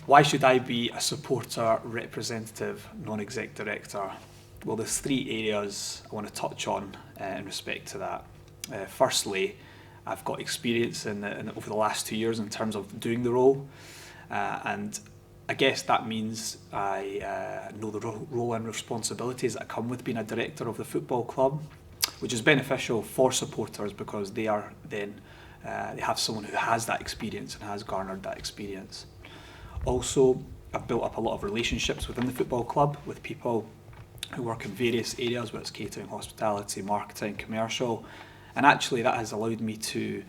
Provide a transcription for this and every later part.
Why should I be a supporter, representative, non-exec director? Well, there's three areas I want to touch on in respect to that. Firstly, I've got experience over the last 2 years in terms of doing the role, and I guess that means I know the role and responsibilities that come with being a director of the football club, which is beneficial for supporters because they are then they have someone who has that experience and has garnered that experience. Also, I've built up a lot of relationships within the football club with people who work in various areas, whether it's catering, hospitality, marketing, commercial, and actually that has allowed me to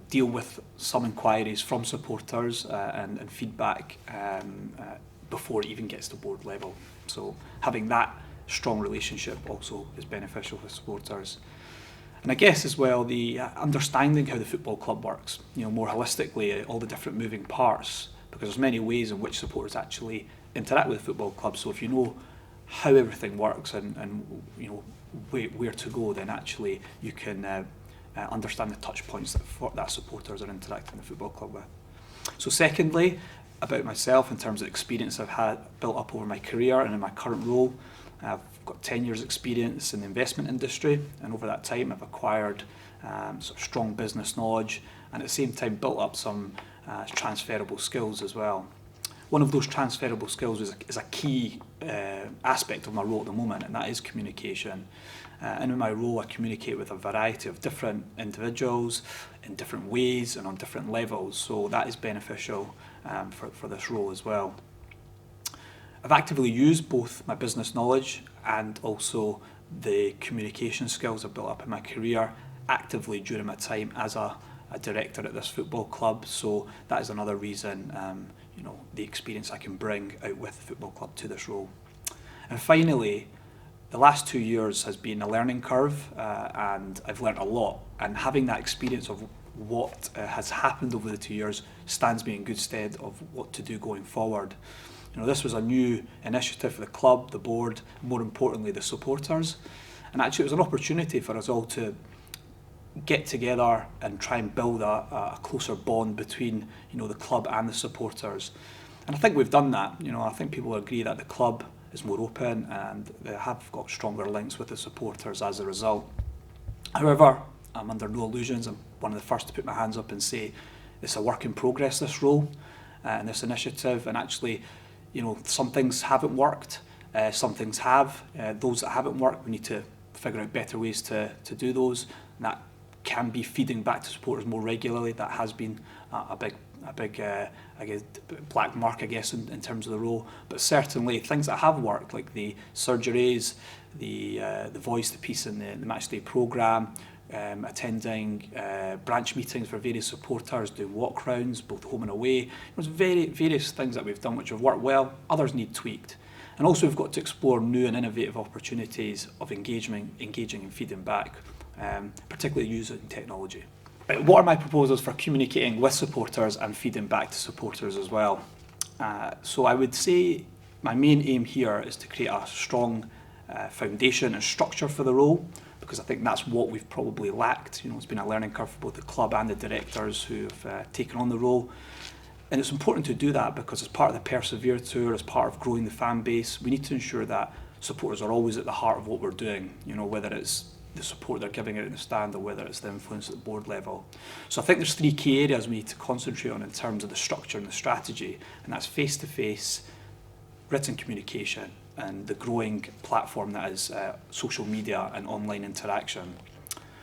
deal with some inquiries from supporters and feedback before it even gets to board level. So having that strong relationship also is beneficial for supporters. And I guess as well, the understanding how the football club works, more holistically, all the different moving parts, because there's many ways in which supporters actually interact with the football club. So if you know how everything works and where to go, then actually you can understand the touch points that supporters are interacting with the football club with. So secondly, about myself in terms of experience I've had built up over my career and in my current role, I've got 10 years experience in the investment industry, and over that time I've acquired sort of strong business knowledge and at the same time built up some transferable skills as well. One of those transferable skills is a key aspect of my role at the moment, and that is communication. And in my role, I communicate with a variety of different individuals in different ways and on different levels, so that is beneficial for this role as well. I've actively used both my business knowledge and also the communication skills I've built up in my career actively during my time as a director at this football club, so that is another reason the experience I can bring out with the football club to this role. And finally, the last 2 years has been a learning curve, and I've learnt a lot, and having that experience of what has happened over the 2 years stands me in good stead of what to do going forward. This was a new initiative for the club, the board, more importantly the supporters, and actually it was an opportunity for us all to get together and try and build a closer bond between the club and the supporters. And I think we've done that. I think people agree that the club is more open and they have got stronger links with the supporters as a result. However, I'm under no illusions. I'm one of the first to put my hands up and say it's a work in progress, this role and this initiative, and actually some things haven't worked, some things have. Those that haven't worked, we need to figure out better ways to do those, and that can be feeding back to supporters more regularly. That has been a big I guess black mark, I guess, in terms of the role. But certainly things that have worked, like the surgeries, the voice, the piece in the matchday programme, attending branch meetings for various supporters, doing walk rounds both home and away. There's various things that we've done which have worked well. Others need tweaked. And also we've got to explore new and innovative opportunities of engaging and feeding back, particularly using technology. What are my proposals for communicating with supporters and feeding back to supporters as well? So I would say my main aim here is to create a strong foundation and structure for the role, because I think that's what we've probably lacked. It's been a learning curve for both the club and the directors who've taken on the role. And it's important to do that because as part of the Persevere Tour, as part of growing the fan base, we need to ensure that supporters are always at the heart of what we're doing, whether it's the support they're giving out in the stand or whether it's the influence at the board level. So I think there's 3 key areas we need to concentrate on in terms of the structure and the strategy, and that's face-to-face, written communication, and the growing platform that is social media and online interaction.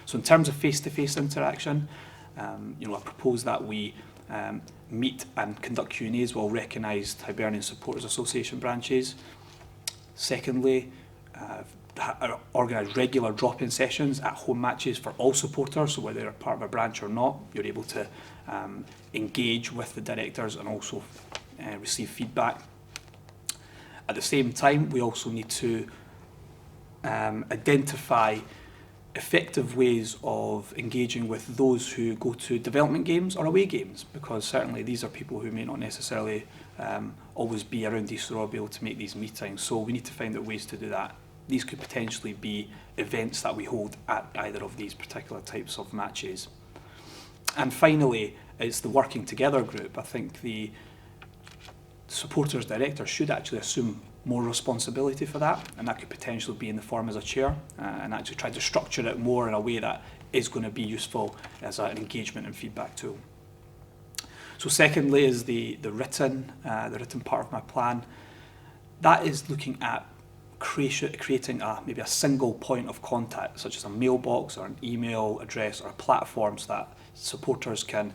So in terms of face-to-face interaction, I propose that we meet and conduct Q&As with all recognised Hibernian Supporters Association branches. Secondly, organise regular drop-in sessions at home matches for all supporters, so whether you're part of a branch or not, you're able to engage with the directors and also receive feedback. At the same time, we also need to identify effective ways of engaging with those who go to development games or away games, because certainly these are people who may not necessarily always be around Easter or be able to make these meetings, so we need to find out ways to do that. These could potentially be events that we hold at either of these particular types of matches. And finally, it's the working together group. I think supporters director should actually assume more responsibility for that, and that could potentially be in the form as a chair, and actually try to structure it more in a way that is going to be useful as an engagement and feedback tool. So secondly is the written part of my plan. That is looking at creating maybe a single point of contact, such as a mailbox or an email address or a platform, so that supporters can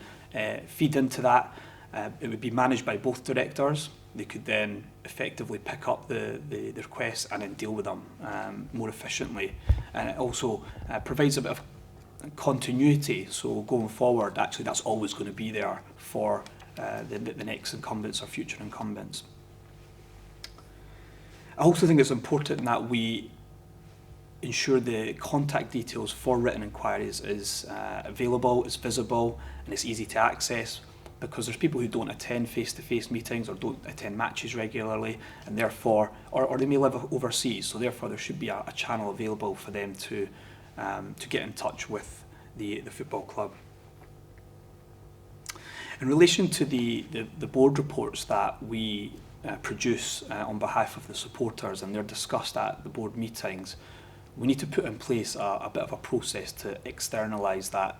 feed into that. It would be managed by both directors. They could then effectively pick up the requests and then deal with them more efficiently. And it also provides a bit of continuity, so going forward, actually that's always going to be there for the next incumbents or future incumbents. I also think it's important that we ensure the contact details for written inquiries is available, is visible, and it's easy to access, because there's people who don't attend face-to-face meetings or don't attend matches regularly, and therefore, or they may live overseas, so therefore there should be a channel available for them to get in touch with the football club. In relation to the board reports that we produce on behalf of the supporters, and they're discussed at the board meetings, we need to put in place a bit of a process to externalise that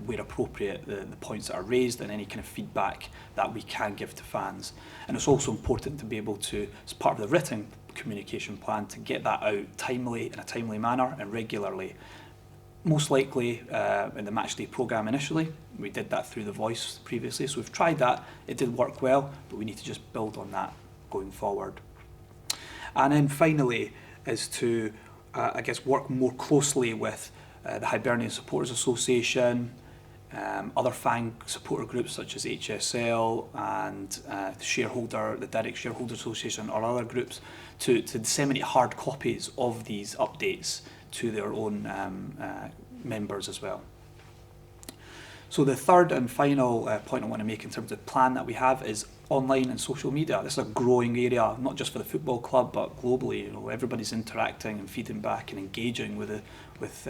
where appropriate, the points that are raised and any kind of feedback that we can give to fans. And it's also important to be able to, as part of the written communication plan, to get that out in a timely manner and regularly. Most likely in the matchday programme initially, we did that through the voice previously, so we've tried that, it did work well, but we need to just build on that going forward. And then finally is to I guess work more closely with the Hibernian Supporters Association, other fan supporter groups such as HSL and the Direct Shareholder Association or other groups to disseminate hard copies of these updates to their own members as well. So the third and final point I want to make in terms of the plan that we have is online and social media. This is a growing area, not just for the football club, but globally. You know, everybody's interacting and feeding back and engaging with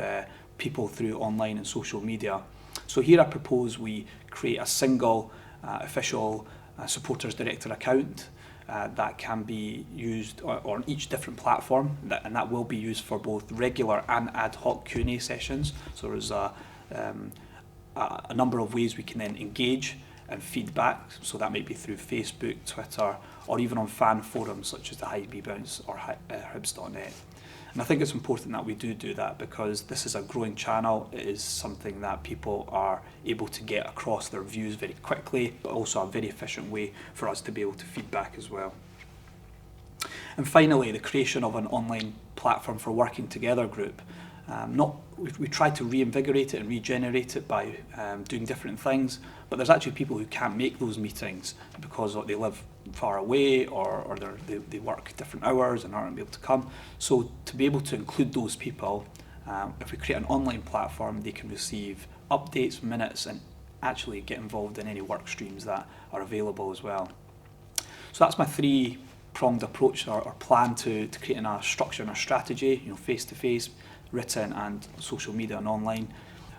people through online and social media. So here I propose we create a single official supporters director account that can be used on each different platform, and that will be used for both regular and ad hoc Q&A sessions. So there's a number of ways we can then engage and feedback, so that might be through Facebook, Twitter, or even on fan forums such as the Hibe Bounce or Hibs.net. And I think it's important that we do that, because this is a growing channel. It is something that people are able to get across their views very quickly, but also a very efficient way for us to be able to feedback as well. And finally, the creation of an online platform for working together group. We try to reinvigorate it and regenerate it by doing different things, but there's actually people who can't make those meetings because they live far away or they work different hours and aren't able to come. So to be able to include those people, if we create an online platform, they can receive updates, minutes, and actually get involved in any work streams that are available as well. So that's my three-pronged approach or plan to creating a structure and a strategy, face-to-face, written and social media and online.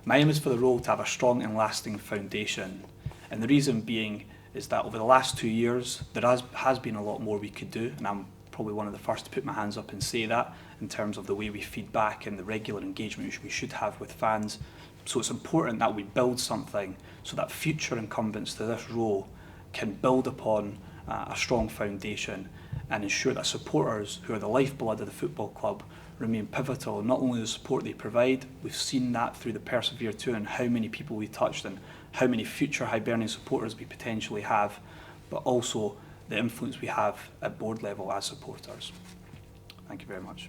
My aim is for the role to have a strong and lasting foundation, and the reason being is that over the last 2 years there has been a lot more we could do, and I'm probably one of the first to put my hands up and say that in terms of the way we feedback and the regular engagement we should have with fans. So it's important that we build something so that future incumbents to this role can build upon a strong foundation and ensure that supporters, who are the lifeblood of the football club, remain pivotal in not only the support they provide. We've seen that through the Persevere Tour and how many people we touched and how many future Hibernian supporters we potentially have, but also the influence we have at board level as supporters. Thank you very much.